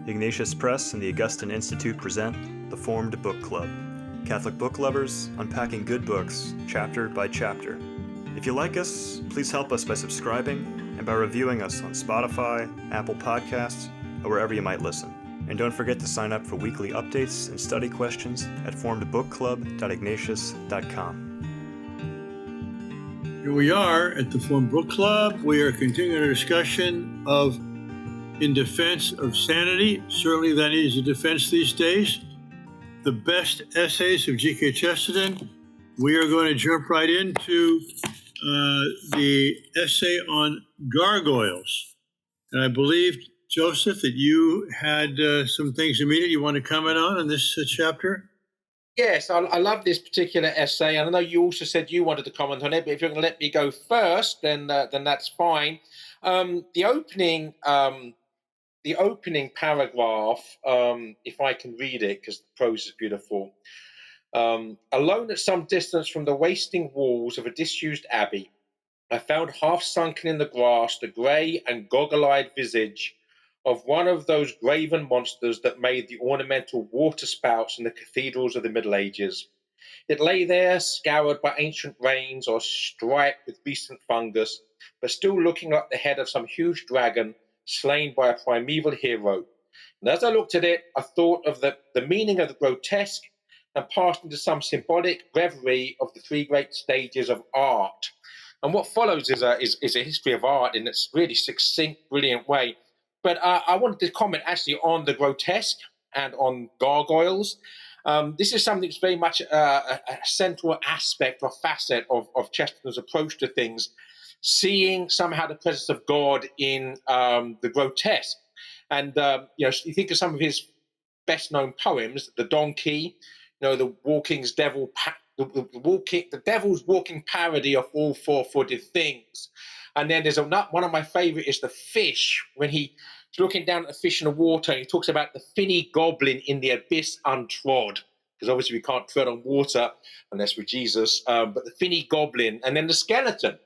Ignatius Press and the Augustine Institute present The Formed Book Club. Catholic book lovers unpacking good books, chapter by chapter. If you like us, please help us by subscribing and by reviewing us on Spotify, Apple Podcasts, or wherever you might listen. And don't forget to sign up for weekly updates and study questions at formedbookclub.ignatius.com. Here we are at the Formed Book Club. We are continuing our discussion of In Defense of Sanity. Certainly that is a defense these days. The best essays of G.K. Chesterton. We are going to jump right into the essay on Gargoyles. And I believe, Joseph, that you had some things immediately you want to comment on in this chapter? Yes, I love this particular essay, and I know you also said you wanted to comment on it, but if you're going to let me go first, then that's fine. The opening paragraph, if I can read it, because the prose is beautiful. Alone at some distance from the wasting walls of a disused abbey, I found half sunken in the grass the grey and goggle-eyed visage of one of those graven monsters that made the ornamental waterspouts in the cathedrals of the Middle Ages. It lay there, scoured by ancient rains or striped with recent fungus, but still looking like the head of some huge dragon slain by a primeval hero. And as I looked at it, I thought of the meaning of the grotesque and passed into some symbolic reverie of the three great stages of art. And what follows is a history of art in its really succinct, brilliant way. But I wanted to comment actually on the grotesque and on gargoyles. This is something that's very much a central aspect or facet of Chesterton's approach to things, seeing somehow the presence of God in the grotesque. And, you think of some of his best-known poems, The Donkey, the devil's walking parody of all four-footed things. And then there's one of my favorite is the fish, when he's looking down at the fish in the water, and he talks about the Finney Goblin in the abyss untrod, because obviously we can't tread on water unless we're Jesus, but the Finney Goblin, and then the skeleton,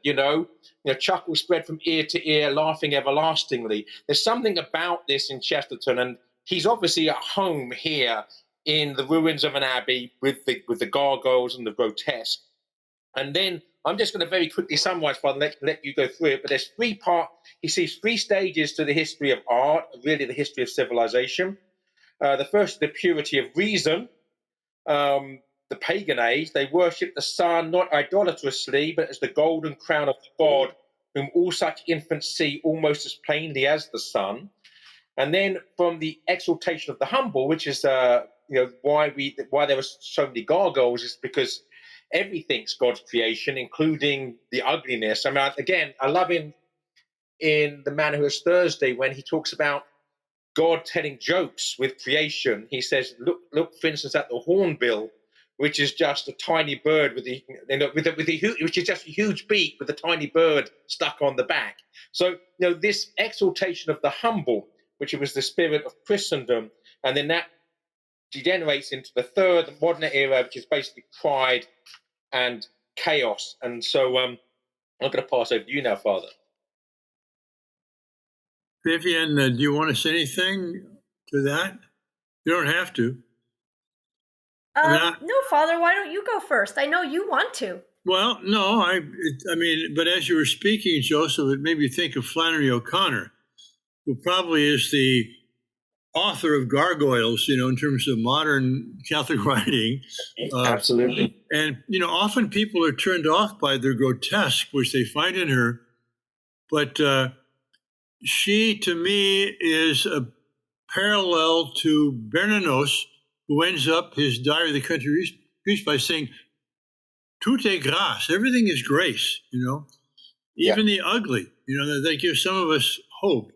chuckle spread from ear to ear, laughing everlastingly. There's something about this in Chesterton, and he's obviously at home here in the ruins of an abbey with the gargoyles and the grotesque. And then I'm just going to very quickly summarize, Father, let you go through it. But there's he sees three stages to the history of art, really the history of civilization. The first is the purity of reason. The pagan age, they worship the sun not idolatrously, but as the golden crown of the God, whom all such infants see almost as plainly as the sun. And then from the exaltation of the humble, which is why there were so many gargoyles, is because everything's God's creation, including the ugliness. I mean, again, I love him in The Man Who Is Thursday when he talks about God telling jokes with creation. He says, look, for instance, at the hornbill, which is just a tiny bird which is just a huge beak with a tiny bird stuck on the back. So, this exaltation of the humble, which was the spirit of Christendom, and then that degenerates into the third modern era, which is basically pride and chaos. And so I'm going to pass over to you now, Father. Vivian, do you want to say anything to that? You don't have to. No, Father, why don't you go first? I know you want to. Well, no, but as you were speaking, Joseph, it made me think of Flannery O'Connor, who probably is the author of Gargoyles, in terms of modern Catholic writing. Absolutely. And, often people are turned off by the grotesque, which they find in her. But she, to me, is a parallel to Bernanos, who ends up his Diary of the Country Priest by saying, tout est grâce, everything is grace, even the ugly, that gives some of us hope.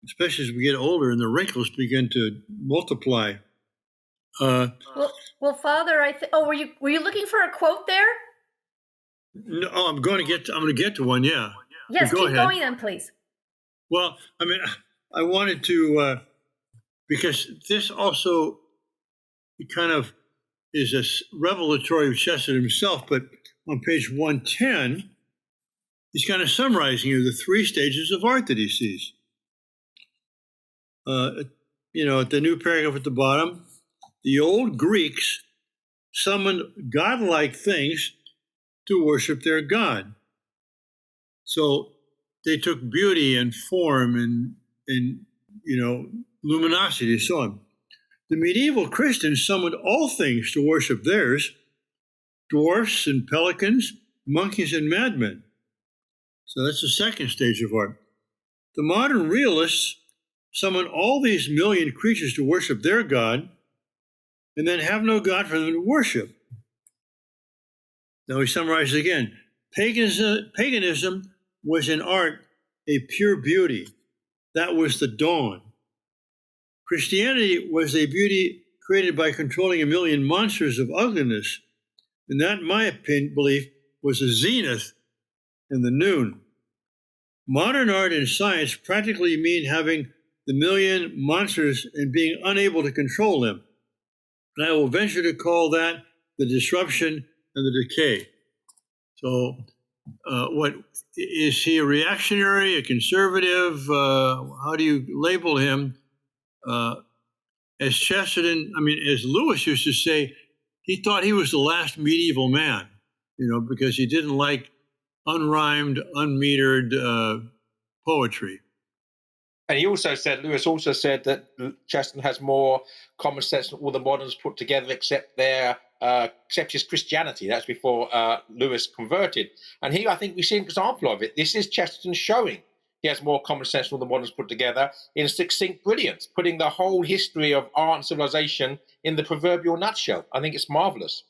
Especially as we get older and the wrinkles begin to multiply. Well, Father, were you looking for a quote there? No, I'm going to get to one. Yeah. Yes, keep going then, please. Well, I wanted to because this also kind of is a revelatory of Chesterton himself. But on page 110, he's kind of summarizing the three stages of art that he sees. at the new paragraph at the bottom, the old Greeks summoned godlike things to worship their god. So they took beauty and form and luminosity and so on. The medieval Christians summoned all things to worship theirs: dwarfs and pelicans, monkeys and madmen. So that's the second stage of art. The modern realists summon all these million creatures to worship their god and then have no god for them to worship. Now we summarize again. Paganism was in art a pure beauty. That was the dawn. Christianity was a beauty created by controlling a million monsters of ugliness. And that, in my belief, was the zenith and the noon. Modern art and science practically mean having the million monsters and being unable to control them. And I will venture to call that the disruption and the decay. So what is he, a reactionary, a conservative? How do you label him? As Chesterton, as Lewis used to say, he thought he was the last medieval man, because he didn't like unrhymed, unmetered poetry. And Lewis also said that Chesterton has more common sense than all the moderns put together, except his Christianity. That's before Lewis converted. And here I think we see an example of it. This is Chesterton showing he has more common sense than all the moderns put together in succinct brilliance, putting the whole history of art and civilization in the proverbial nutshell. I think it's marvelous.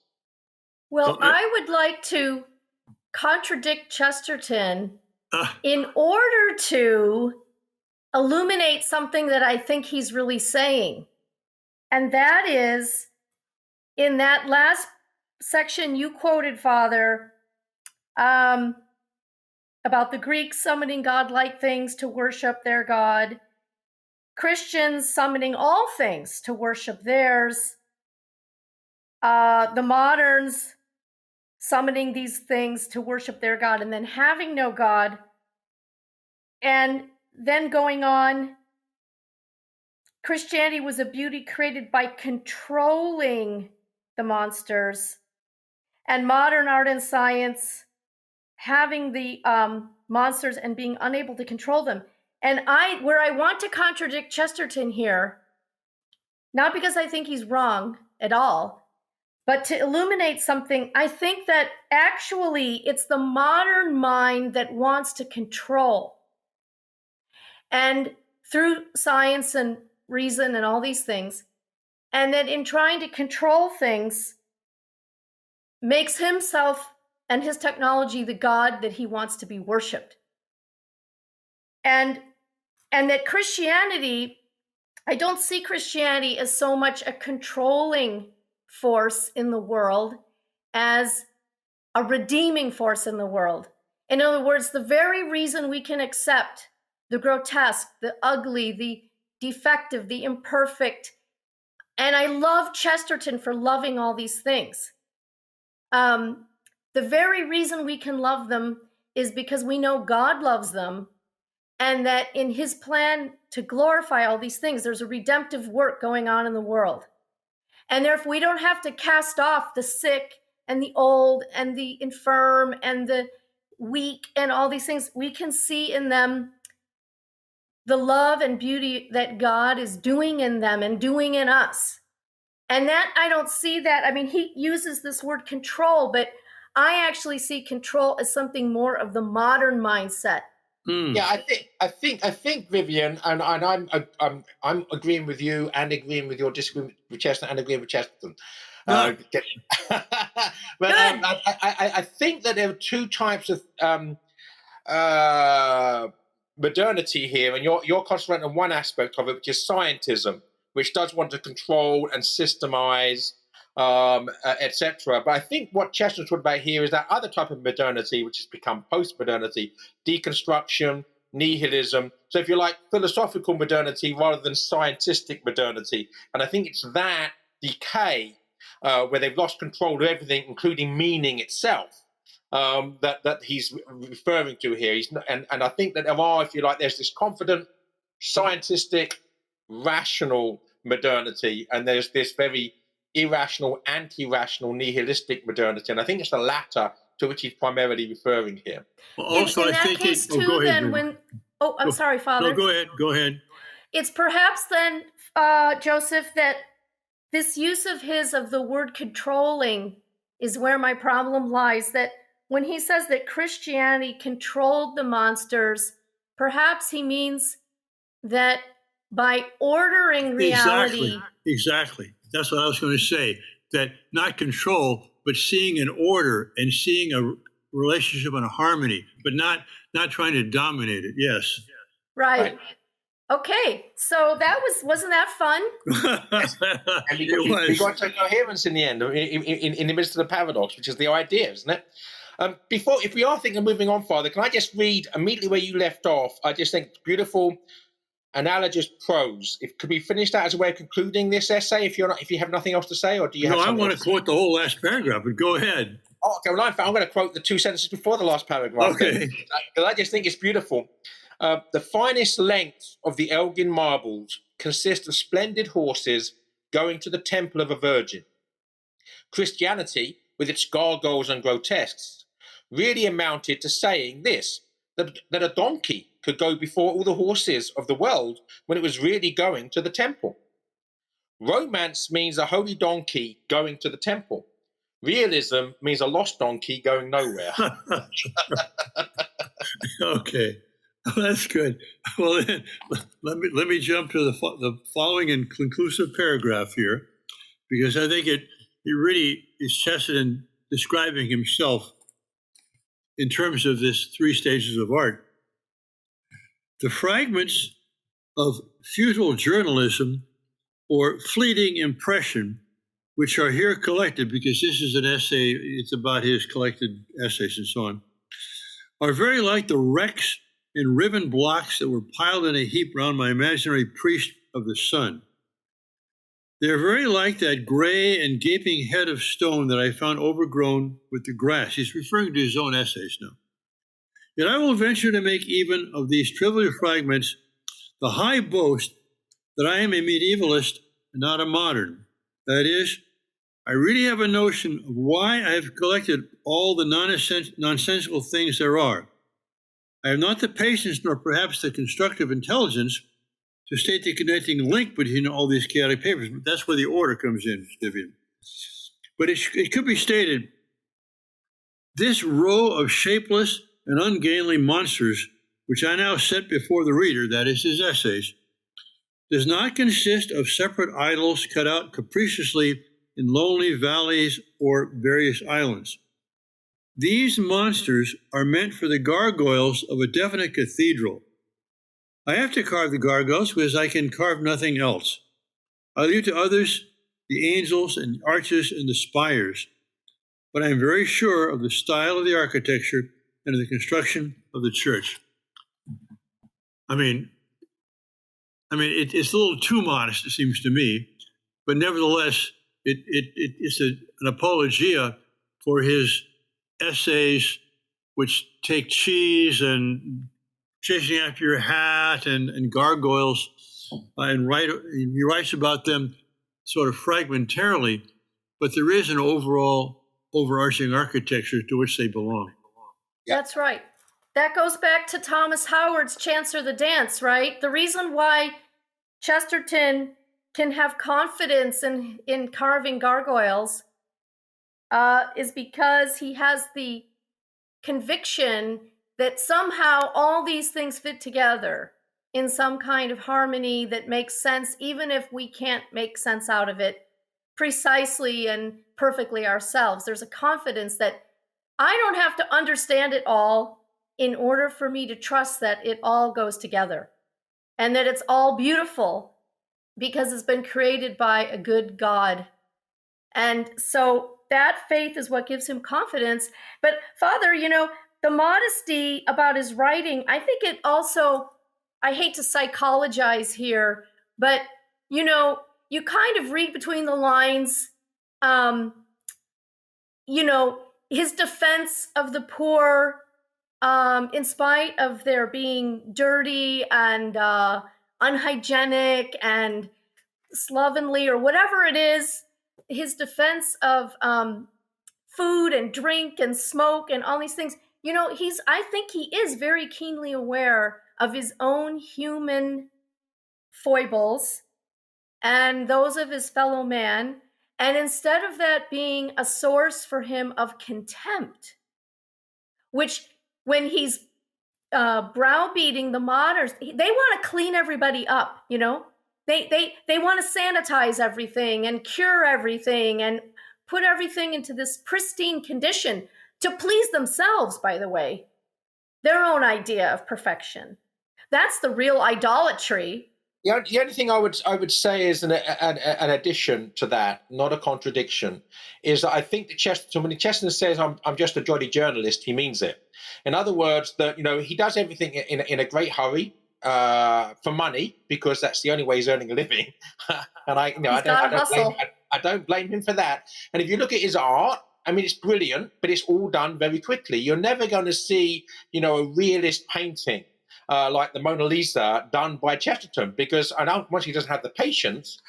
Well, I would like to contradict Chesterton in order to illuminate something that I think he's really saying. And that is, in that last section you quoted, Father, about the Greeks summoning godlike things to worship their god, Christians summoning all things to worship theirs, the moderns summoning these things to worship their god and then having no god, and then going on, Christianity was a beauty created by controlling the monsters, and modern art and science having the monsters and being unable to control them. And where I want to contradict Chesterton here, not because I think he's wrong at all, but to illuminate something, I think that actually it's the modern mind that wants to control. And through science and reason and all these things, and that in trying to control things, makes himself and his technology the god that he wants to be worshipped. And that Christianity, I don't see Christianity as so much a controlling force in the world as a redeeming force in the world. In other words, the very reason we can accept the grotesque, the ugly, the defective, the imperfect. And I love Chesterton for loving all these things. The very reason we can love them is because we know God loves them, and that in his plan to glorify all these things, there's a redemptive work going on in the world. And therefore, we don't have to cast off the sick and the old and the infirm and the weak and all these things. We can see in them the love and beauty that God is doing in them and doing in us. And that, I don't see that. He uses this word control, but I actually see control as something more of the modern mindset. Yeah, I think, Vivian, and I'm agreeing with you and agreeing with your disagreement with Chesterton and agreeing with Chesterton. But I think that there are two types of modernity here, and you're concentrating on one aspect of it, which is scientism, which does want to control and systemize, etc. But I think what Chesterton's talking about here is that other type of modernity, which has become post-modernity, deconstruction, nihilism. So if you like, philosophical modernity rather than scientistic modernity. And I think it's that decay where they've lost control of everything, including meaning itself, that he's referring to here. And I think that there are, if you like, there's this confident, scientistic, rational modernity, and there's this very irrational, anti-rational, nihilistic modernity. And I think it's the latter to which he's primarily referring here. Well, In also, I that think case, go too, ahead, then, Jim. when... Oh, I'm sorry, Father. No, go ahead. It's perhaps then, Joseph, that this use of his of the word controlling is where my problem lies, that when he says that Christianity controlled the monsters, perhaps he means that by ordering reality... Exactly. That's what I was going to say, that not control, but seeing an order and seeing a relationship and a harmony, but not trying to dominate it. Yes. Right. Okay, so that wasn't that fun? And we got to coherence in the end, in the midst of the paradox, which is the idea, isn't it? If we are thinking of moving on, Father, can I just read immediately where you left off? I just think beautiful, analogous prose. Could we finish that as a way of concluding this essay? If you have nothing else to say, or do you have? No, I want to quote the whole last paragraph, but go ahead. Oh, okay. Well, I'm going to quote the 2 sentences before the last paragraph. Okay. Because I just think it's beautiful. The finest length of the Elgin marbles consists of splendid horses going to the temple of a virgin. Christianity, with its gargoyles and grotesques, really amounted to saying this, that a donkey could go before all the horses of the world when it was really going to the temple. Romance means a holy donkey going to the temple. Realism means a lost donkey going nowhere. Okay. That's good. Well, then, let me jump to the following and conclusive paragraph here, because I think it really is Chesterton describing himself in terms of this 3 stages of art. The fragments of futile journalism or fleeting impression, which are here collected, because this is an essay, it's about his collected essays and so on, are very like the wrecks and riven blocks that were piled in a heap round my imaginary priest of the sun. They are very like that gray and gaping head of stone that I found overgrown with the grass. He's referring to his own essays now. Yet I will venture to make even of these trivial fragments the high boast that I am a medievalist and not a modern. That is, I really have a notion of why I have collected all the nonsensical things there are. I have not the patience nor perhaps the constructive intelligence to state the connecting link between all these chaotic papers. But that's where the order comes in, Vivian. But it could be stated, this row of shapeless and ungainly monsters, which I now set before the reader, that is his essays, does not consist of separate idols cut out capriciously in lonely valleys or various islands. These monsters are meant for the gargoyles of a definite cathedral. I have to carve the gargoyles because I can carve nothing else. I leave to others the angels and arches and the spires, but I am very sure of the style of the architecture and of the construction of the church. I mean, it's a little too modest, it seems to me, but nevertheless, it's an apologia for his essays, which take cheese and chasing after your hat and gargoyles, he writes about them sort of fragmentarily, but there is an overall overarching architecture to which they belong. That's right. That goes back to Thomas Howard's Chancer the Dance, right? The reason why Chesterton can have confidence in carving gargoyles is because he has the conviction that somehow all these things fit together in some kind of harmony that makes sense, even if we can't make sense out of it precisely and perfectly ourselves. There's a confidence that I don't have to understand it all in order for me to trust that it all goes together and that it's all beautiful because it's been created by a good God. And so that faith is what gives him confidence. But Father, the modesty about his writing, I think it also, I hate to psychologize here, but, you kind of read between the lines, his defense of the poor, in spite of their being dirty and unhygienic and slovenly or whatever it is, his defense of food and drink and smoke and all these things, I think he is very keenly aware of his own human foibles and those of his fellow man. And instead of that being a source for him of contempt, which when he's browbeating the moderns, they want to clean everybody up, They want to sanitize everything and cure everything and put everything into this pristine condition to please themselves, by the way, their own idea of perfection. That's the real idolatry. The only thing I would say is an addition to that, not a contradiction, is that I think that Chesterton, when Chesterton says I'm just a jolly journalist, he means it. In other words, that he does everything in a great hurry for money, because that's the only way he's earning a living. And I don't blame him for that. And if you look at his art, I mean, it's brilliant, but it's all done very quickly. You're never going to see, a realist painting like the Mona Lisa done by Chesterton, because once he doesn't have the patience,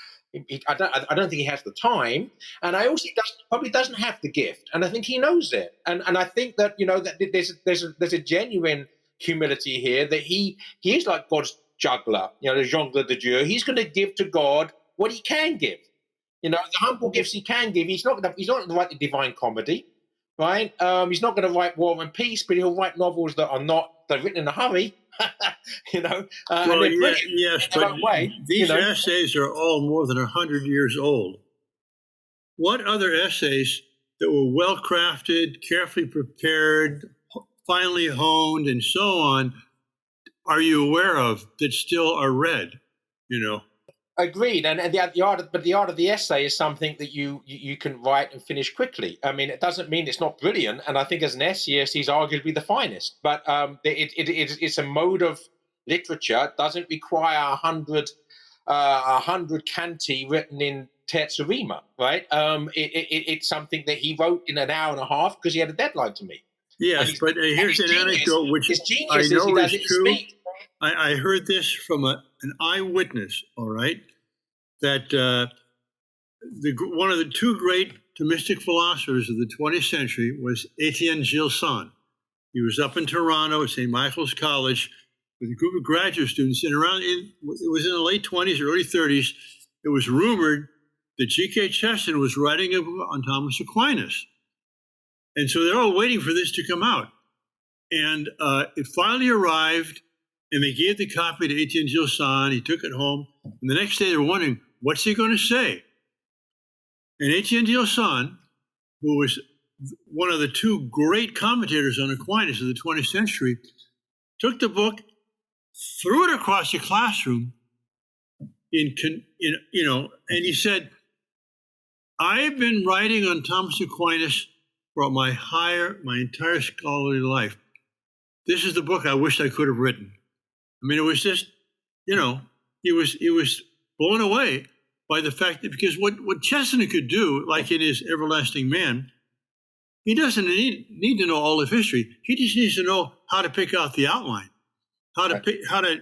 I don't think he has the time, and I also probably doesn't have the gift, and I think he knows it. And I think that that there's a genuine humility here, that he is like God's juggler, the jongleur de Dieu. He's going to give to God what he can give. The humble gifts he can give. He's not going to write the Divine Comedy, right? He's not going to write War and Peace, but he'll write novels that are they're written in a hurry. Yes, but these essays are all more than 100 years old. What other essays that were well crafted, carefully prepared, finely honed, and so on, are you aware of that still are read? Agreed, and the art of the essay is something that you can write and finish quickly. I mean, it doesn't mean it's not brilliant, and I think as an essayist, he's arguably the finest. But it's a mode of literature. It doesn't require 100 canti written in terza rima, right? It's something that he wrote in an hour and a half because he had a deadline to meet. Yes, but here's an anecdote which I know is true. I heard this from an eyewitness, all right, that one of the two great Thomistic philosophers of the 20th century was Etienne Gilson. He was up in Toronto at St. Michael's College with a group of graduate students, and it was in the late 20s, early 30s, it was rumored that G.K. Chesterton was writing a book on Thomas Aquinas. And so they're all waiting for this to come out. And it finally arrived, and they gave the copy to Etienne Gilson. He took it home. And the next day, they were wondering, what's he going to say? And Etienne Gilson, who was one of the two great commentators on Aquinas of the 20th century, took the book, threw it across the classroom, and he said, I've been writing on Thomas Aquinas for my entire scholarly life. This is the book I wish I could have written. I mean, it was just, he was blown away by the fact that, because what Chesterton could do, like in his Everlasting Man, he doesn't need to know all of history. He just needs to know how to pick out the outline, how to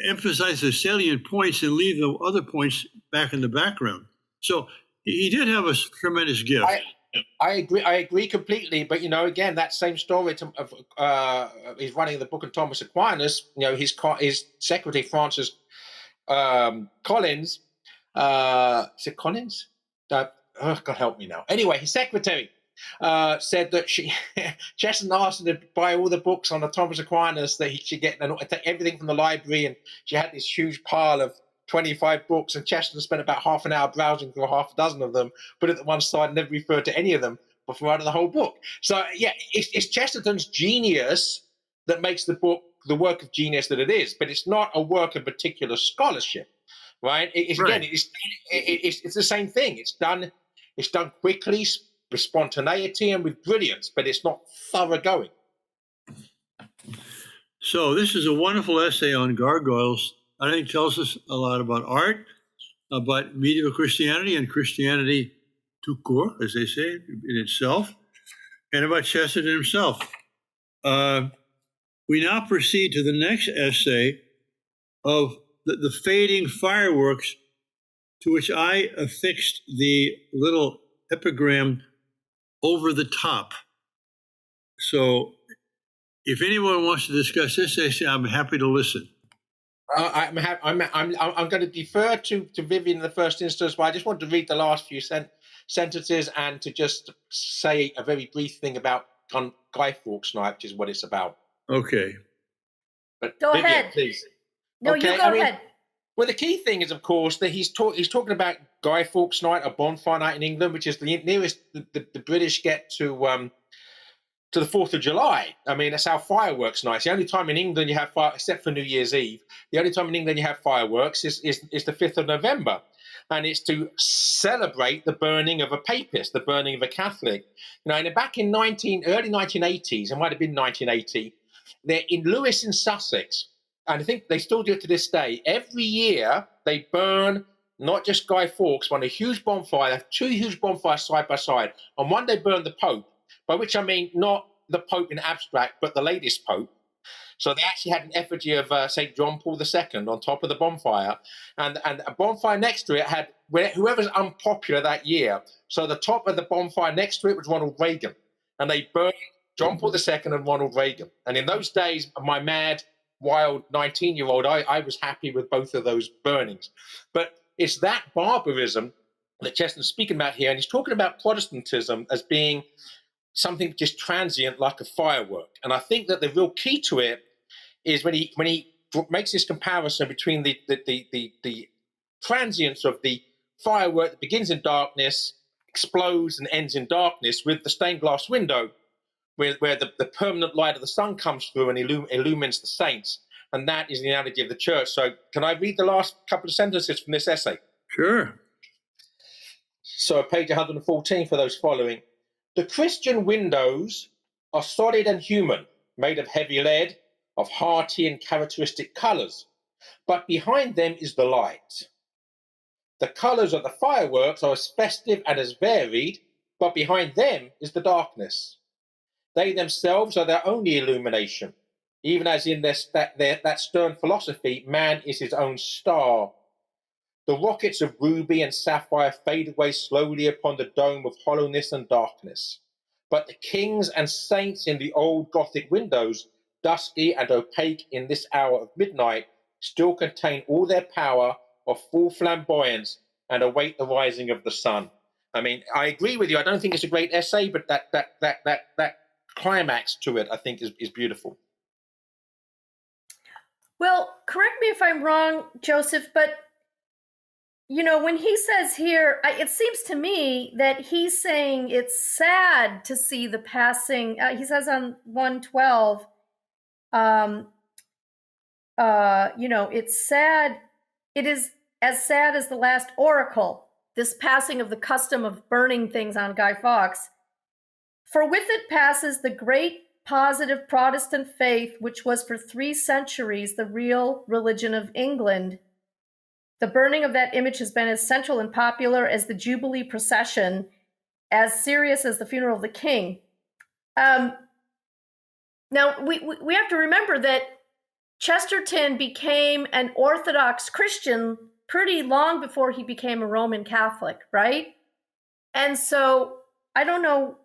emphasize the salient points and leave the other points back in the background. So he did have a tremendous gift. I agree completely. But again, that same story of he's running the book on Thomas Aquinas. His secretary Francis Collins. Is it Collins? God help me now. Anyway, his secretary said that Chesterton asked her to buy all the books on the Thomas Aquinas that he should get, and take everything from the library. And she had this huge pile of 25 books, and Chesterton spent about half an hour browsing through half a dozen of them, put it to one side, and never referred to any of them before writing the whole book. So yeah, it's Chesterton's genius that makes the book the work of genius that it is, but it's not a work of particular scholarship, right? It's the same thing. It's done quickly, with spontaneity and with brilliance, but it's not thoroughgoing. So this is a wonderful essay on Gargoyles. I think it tells us a lot about art, about medieval Christianity and Christianity tout court, as they say, in itself, and about Chesterton himself. We now proceed to the next essay of the fading fireworks, to which I affixed the little epigram over the top. So if anyone wants to discuss this essay, I'm happy to listen. I'm going to defer to Vivian in the first instance, but I just want to read the last few sentences and to just say a very brief thing about Guy Fawkes Night, which is what it's about. Okay. But Go Vivian, ahead. please. No, Okay, you go ahead. Well, the key thing is, of course, that he's talking about Guy Fawkes Night, a bonfire night in England, which is the nearest the British get to the 4th of July. I mean, that's our fireworks night. It's the only time in England you have fire, except for New Year's Eve. The only time in England you have fireworks is the 5th of November. And it's to celebrate the burning of a papist, the burning of a Catholic. You know, and back in early 1980s, it might have been 1980, they're in Lewes in Sussex, and I think they still do it to this day. Every year they burn not just Guy Fawkes, but a huge bonfire. They have two huge bonfires side by side. On one they burn the Pope, by which I mean not the Pope in abstract, but the latest Pope. So they actually had an effigy of St. John Paul II on top of the bonfire. And a bonfire next to it had whoever's unpopular that year. So the top of the bonfire next to it was Ronald Reagan. And they burned John Paul II and Ronald Reagan. And in those days, my mad, wild 19-year-old, I was happy with both of those burnings. But it's that barbarism that Chesterton's speaking about here. And he's talking about Protestantism as being something just transient like a firework. And I think that the real key to it is when he makes this comparison between the transience of the firework that begins in darkness, explodes and ends in darkness, with the stained glass window where the permanent light of the sun comes through and illumines the saints. And that is the analogy of the church. So can I read the last couple of sentences from this essay? Sure. So page 114 for those following. The Christian windows are solid and human, made of heavy lead, of hearty and characteristic colours, but behind them is the light. The colours of the fireworks are as festive and as varied, but behind them is the darkness. They themselves are their only illumination, even as in that stern philosophy, man is his own star. The rockets of ruby and sapphire fade away slowly upon the dome of hollowness and darkness. But the kings and saints in the old Gothic windows, dusky and opaque in this hour of midnight, still contain all their power of full flamboyance and await the rising of the sun. I mean, I agree with you. I don't think it's a great essay, but that climax to it, I think, is beautiful. Well, correct me if I'm wrong, Joseph, but you know, when he says here, it seems to me that he's saying it's sad to see the passing. He says on 112, you know, it's sad. It is as sad as the last oracle, this passing of the custom of burning things on Guy Fawkes. For with it passes the great positive Protestant faith, which was for 3 centuries the real religion of England. The burning of that image has been as central and popular as the Jubilee procession, as serious as the funeral of the king. Now, we have to remember that Chesterton became an Orthodox Christian pretty long before he became a Roman Catholic, right? And so I don't know,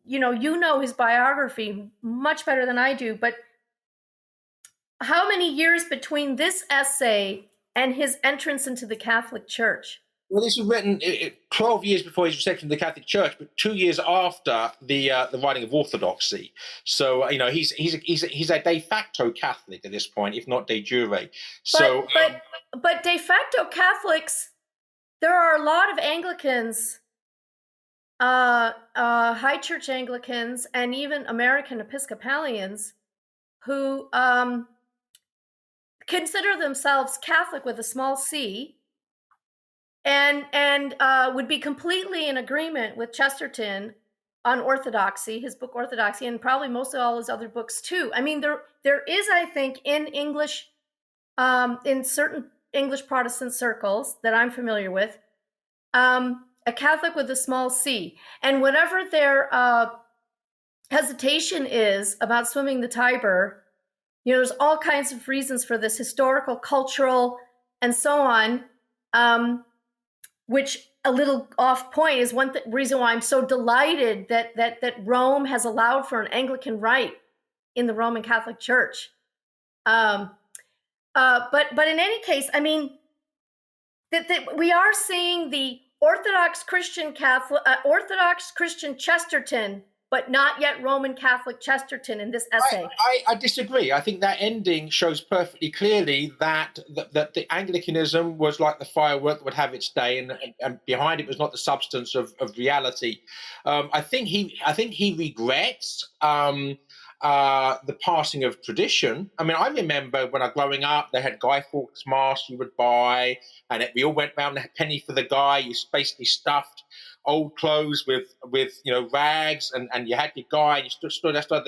you know his biography much better than I do, but how many years between this essay and his entrance into the Catholic Church? Well, this was written 12 years before his reception to the Catholic Church, but 2 years after the writing of Orthodoxy. So you know he's a de facto Catholic at this point, if not de jure. So, but de facto Catholics, there are a lot of Anglicans, High Church Anglicans, and even American Episcopalians who consider themselves Catholic with a small c, and would be completely in agreement with Chesterton on orthodoxy, his book Orthodoxy, and probably most of all his other books too. I mean, there is, I think, in English, in certain English Protestant circles that I'm familiar with, a Catholic with a small c. And whatever their hesitation is about swimming the Tiber, There's all kinds of reasons for this, historical, cultural, and so on, which a little off point is one reason why I'm so delighted that Rome has allowed for an Anglican rite in the Roman Catholic Church. But in any case, I mean, that we are seeing the Orthodox Christian Chesterton, but not yet Roman Catholic Chesterton in this essay. I disagree. I think that ending shows perfectly clearly that the Anglicanism was like the firework that would have its day, and behind it was not the substance of reality. I think he regrets the passing of tradition. I mean, I remember when I was growing up, they had Guy Fawkes masks you would buy, and we all went round and had penny for the guy. You basically stuffed old clothes with rags, and you had your guy, and you stood outside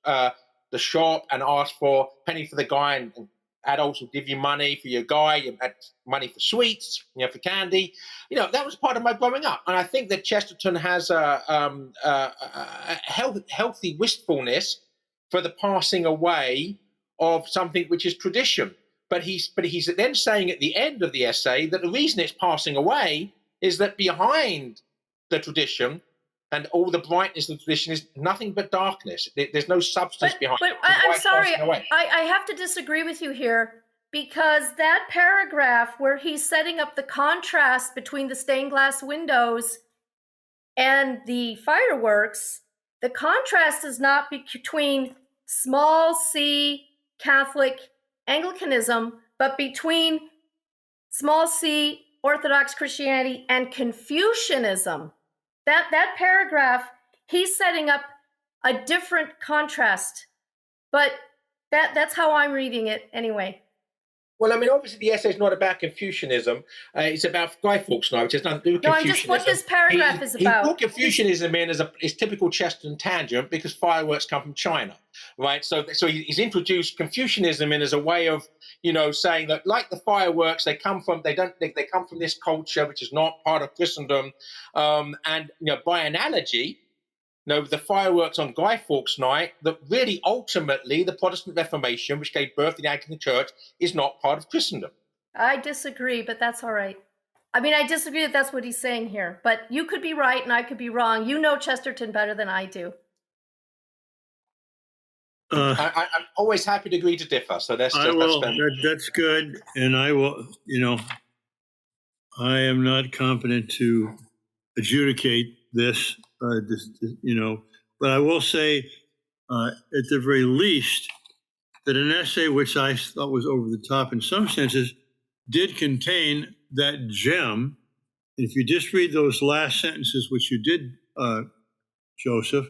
the shop and asked for penny for the guy, and adults would give you money for your guy. You had money for sweets, for candy. That was part of my growing up, and I think that Chesterton has a healthy wistfulness for the passing away of something which is tradition. But he's then saying at the end of the essay that the reason it's passing away is that behind the tradition and all the brightness of the tradition is nothing but darkness. There's no substance behind it. But I'm sorry, I have to disagree with you here, because that paragraph where he's setting up the contrast between the stained glass windows and the fireworks, the contrast is not between small c Catholic Anglicanism, but between small c Orthodox Christianity and Confucianism. That paragraph, he's setting up a different contrast, but that's how I'm reading it anyway. Well, I mean, obviously the essay is not about Confucianism. It's about Guy Fawkes now, which has nothing to do with Confucianism. No, I'm just what this paragraph is about. He brought Confucianism in as typical Chesterton tangent because fireworks come from China, right? So he's introduced Confucianism in as a way of, saying that like the fireworks, they come from this culture which is not part of Christendom, and by analogy, the fireworks on Guy Fawkes night, that really ultimately the Protestant Reformation, which gave birth to the Anglican Church, is not part of Christendom. I disagree, but that's all right. I mean, I disagree that that's what he's saying here, but you could be right and I could be wrong. You know Chesterton better than I do. I'm always happy to agree to differ, so that's good, and I will. I am not competent to adjudicate this. But I will say, at the very least, that an essay which I thought was over the top in some senses did contain that gem. If you just read those last sentences, which you did, Joseph,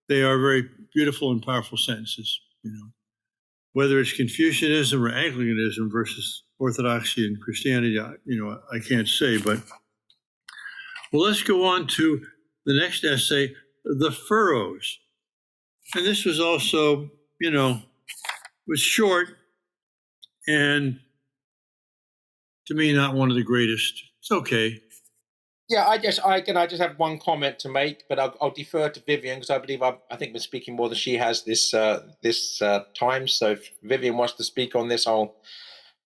they are very beautiful and powerful sentences. Whether it's Confucianism or Anglicanism versus Orthodoxy and Christianity, I can't say. But well, let's go on to the next essay, The Furrows. And this was also, was short and to me, not one of the greatest. It's okay. Yeah, I just have one comment to make, but I'll defer to Vivian because I believe I think we're speaking more than she has this time. So if Vivian wants to speak on this, I'll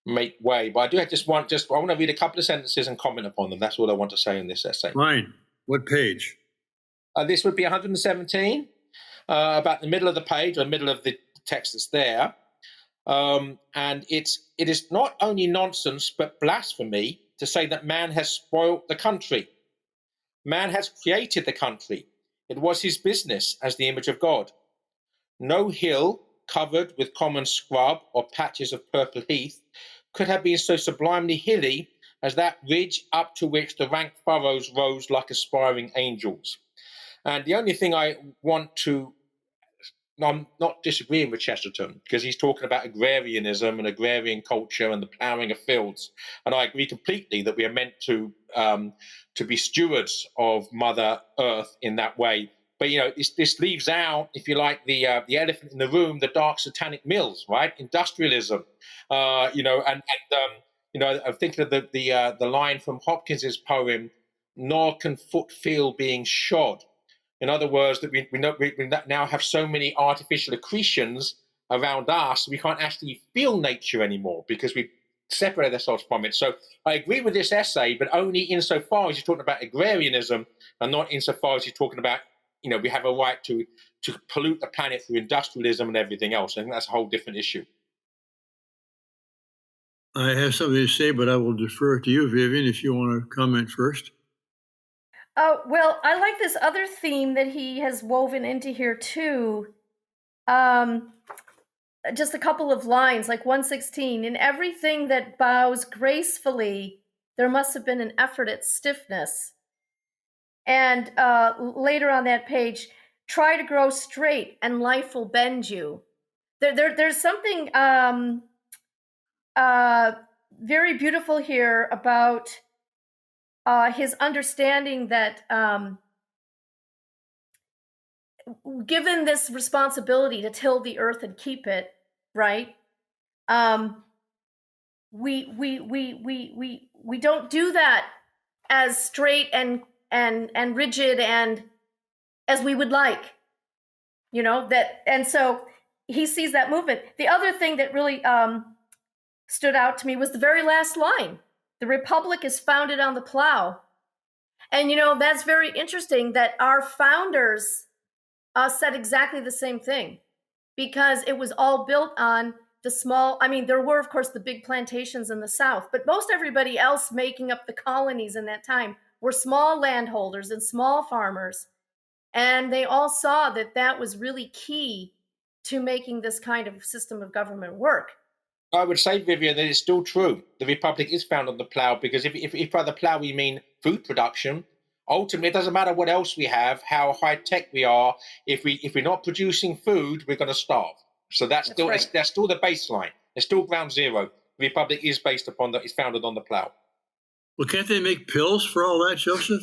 make way. But I do I want to read a couple of sentences and comment upon them. That's all I want to say in this essay. Fine. What page? This would be 117, about the middle of the page or middle of the text that's there. And it is not only nonsense but blasphemy to say that man has spoilt the country. Man has created the country. It was his business as the image of God. No hill covered with common scrub or patches of purple heath could have been so sublimely hilly as that ridge up to which the rank furrows rose like aspiring angels. And the only thing I'm not disagreeing with Chesterton because he's talking about agrarianism and agrarian culture and the ploughing of fields. And I agree completely that we are meant to be stewards of Mother Earth in that way. But, this leaves out, if you like, the elephant in the room, the dark satanic mills, right? Industrialism, I'm thinking of the line from Hopkins's poem, nor can foot feel being shod. In other words, that we now have so many artificial accretions around us, we can't actually feel nature anymore because we separate ourselves from it. So I agree with this essay, but only insofar as you're talking about agrarianism and not insofar as you're talking about, we have a right to pollute the planet through industrialism and everything else. I think that's a whole different issue. I have something to say, but I will defer to you, Vivian, if you want to comment first. Well, I like this other theme that he has woven into here too. Just a couple of lines, like 116. In everything that bows gracefully, there must have been an effort at stiffness. And later on that page, try to grow straight and life will bend you. There's something very beautiful here about his understanding that given this responsibility to till the earth and keep it, right? We don't do that as straight and rigid and as we would like, and so he sees that movement. The other thing that really stood out to me was the very last line. The Republic is founded on the plow. And, that's very interesting that our founders said exactly the same thing, because it was all built on the small, there were, of course, the big plantations in the South, but most everybody else making up the colonies in that time were small landholders and small farmers. And they all saw that that was really key to making this kind of system of government work. I would say, Vivian, that it's still true. The Republic is founded on the plow, because if by the plow we mean food production, ultimately it doesn't matter what else we have, how high tech we are. If we're not producing food, we're going to starve. So that's still right. That's still the baseline. It's still ground zero. The Republic is is founded on the plow. Well, can't they make pills for all that, Joseph?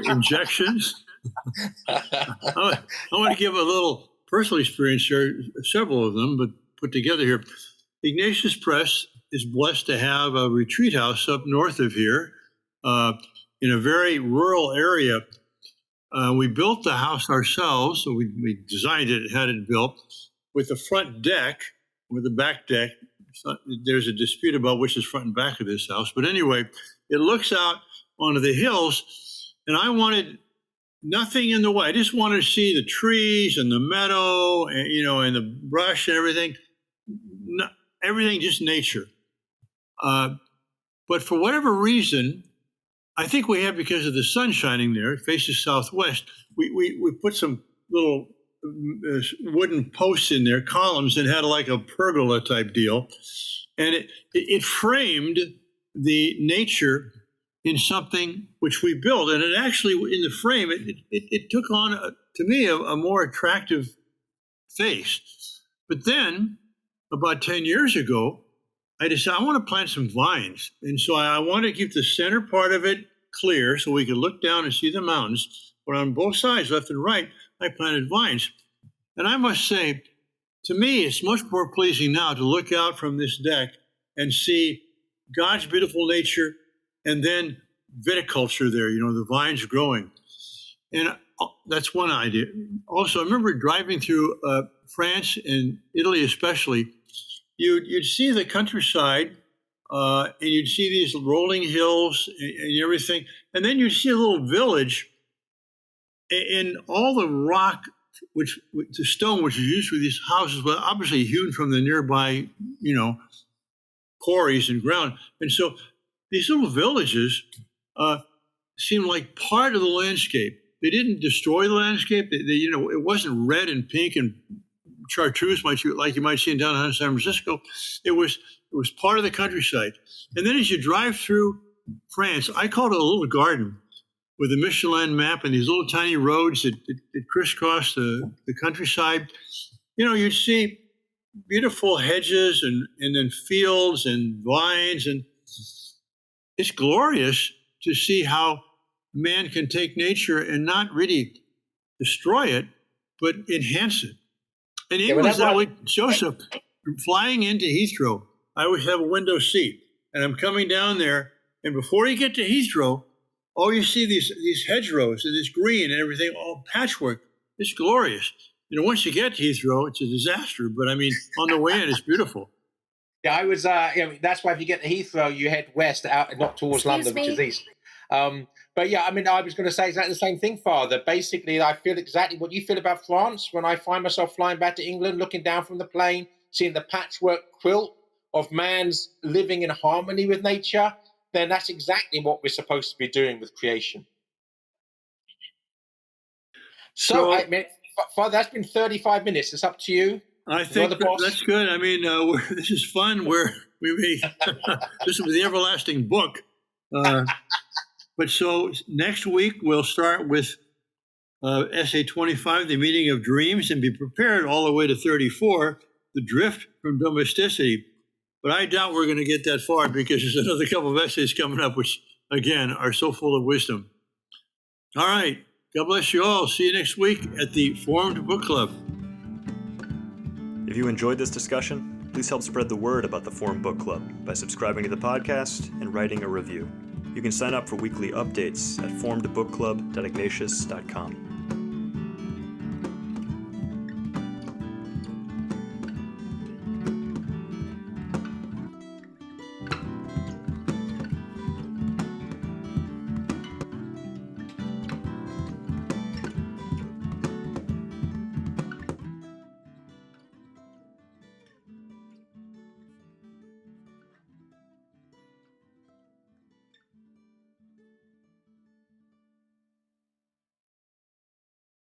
Injections. I want to give a little personal experience here, several of them, but put together here. Ignatius Press is blessed to have a retreat house up north of here in a very rural area. We built the house ourselves, so we designed it, had it built with the front deck, with the back deck. There's a dispute about which is front and back of this house. But anyway, it looks out onto the hills, and I wanted nothing in the way. I just wanted to see the trees and the meadow, and the brush and everything. Everything just nature. But for whatever reason, I think we have, because of the sun shining there, it faces southwest, we put some little wooden posts in there, columns, and had like a pergola type deal. And it framed the nature in something which we built. And it actually, in the frame, it took on, to me, a more attractive face. But then, about 10 years ago, I decided I want to plant some vines. And so I wanted to keep the center part of it clear so we could look down and see the mountains. But on both sides, left and right, I planted vines. And I must say, to me, it's much more pleasing now to look out from this deck and see God's beautiful nature and then viticulture there, the vines growing. And that's one idea. Also, I remember driving through France and Italy especially. You'd see the countryside, and you'd see these rolling hills and everything. And then you'd see a little village, and all the rock, the stone which is used for these houses, was obviously hewn from the nearby, quarries and ground. And so these little villages seemed like part of the landscape. They didn't destroy the landscape. It wasn't red and pink and chartreuse like you might see in downtown San Francisco. It was part of the countryside. And then as you drive through France, I call it a little garden with a Michelin map and these little tiny roads that crisscross the countryside. You'd see beautiful hedges and then fields and vines, and it's glorious to see how man can take nature and not really destroy it, but enhance it. And even was that way, Joseph, flying into Heathrow, I always have a window seat, and I'm coming down there, and before you get to Heathrow, you see these hedgerows and this green and everything, all patchwork. It's glorious. once you get to Heathrow, it's a disaster. But I mean, on the way in, it's beautiful. Yeah, I was. That's why if you get to Heathrow, you head west out, not towards London, which is east. But yeah, I mean, I was going to say exactly the same thing, Father. Basically, I feel exactly what you feel about France when I find myself flying back to England, looking down from the plane, seeing the patchwork quilt of man's living in harmony with nature. Then that's exactly what we're supposed to be doing with creation. So I mean, Father, that's been 35 minutes. It's up to you. I think that's good. I mean, this is fun. This will be the everlasting book. But so next week we'll start with essay 25, the meaning of dreams, and be prepared all the way to 34, the drift from domesticity. But I doubt we're going to get that far because there's another couple of essays coming up, which again are so full of wisdom. All right. God bless you all. See you next week at the Formed Book Club. If you enjoyed this discussion, please help spread the word about the Formed Book Club by subscribing to the podcast and writing a review. You can sign up for weekly updates at formedbookclub.ignatius.com.